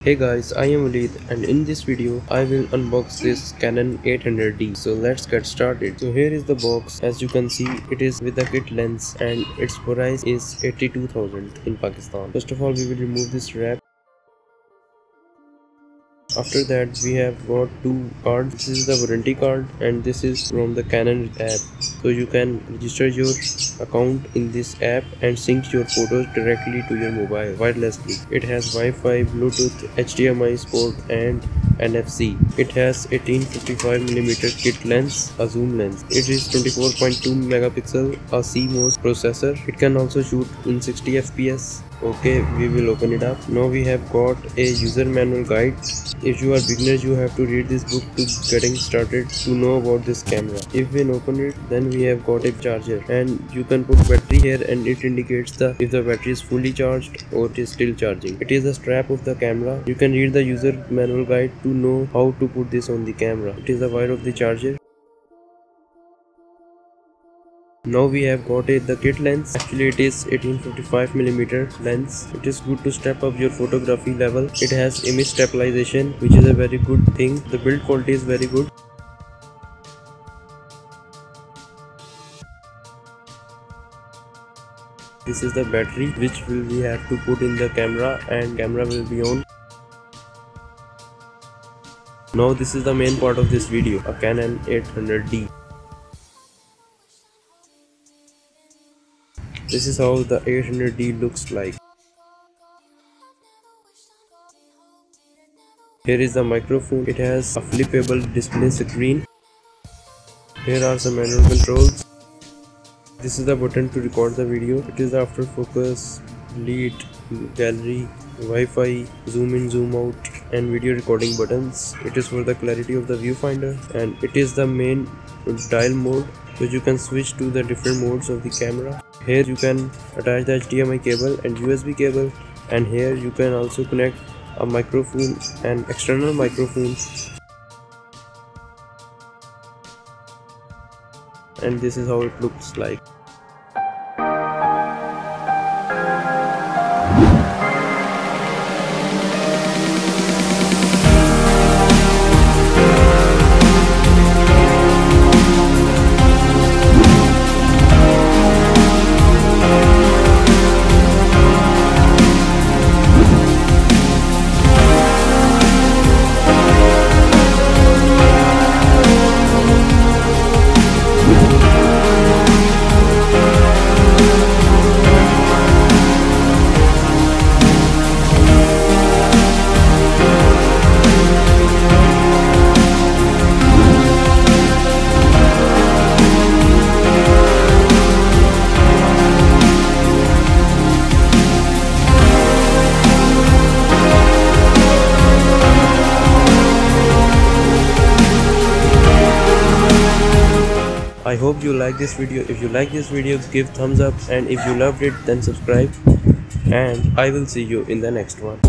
Hey guys, I am Walid and in this video I will unbox this Canon 800D. So let's get started. So here is the box. As you can see, it is with a kit lens and its price is 82,000 in Pakistan. First of all, we will remove this wrap. After that, we have got two cards. This is the warranty card and this is from the Canon app. So you can register your account in this app and sync your photos directly to your mobile wirelessly. It has Wi-Fi, Bluetooth, HDMI port and NFC. It has 1855mm kit lens, a zoom lens. It is 24.2 megapixel, a CMOS processor. It can also shoot in 60 fps. Okay, we will open it up. Now we have got a user manual guide. If you are beginners, you have to read this book to getting started to know about this camera. If we open it, then we have got a charger and you can put battery here and it indicates if the battery is fully charged or it is still charging. It is the strap of the camera. You can read the user manual guide to know how to put this on the camera. It is the wire of the charger. Now we have got the kit lens. Actually it is 1855mm lens. It is good to step up your photography level. It has image stabilization, which is a very good thing. The build quality is very good. This is the battery which we have to put in the camera and camera will be on. Now this is the main part of this video, a Canon 800D. This is how the 800D looks like. Here is the microphone. It has a flippable display screen. Here are some manual controls. This is the button to record the video. It is the after focus, lead, gallery, Wi-Fi, zoom in, zoom out and video recording buttons. It is for the clarity of the viewfinder and it is the main dial mode, so you can switch to the different modes of the camera. Here you can attach the HDMI cable and USB cable, and here you can also connect a microphone and external microphone. And this is how it looks like. I hope you like this video. If you like this video, give thumbs up, and if you loved it, then subscribe, and I will see you in the next one.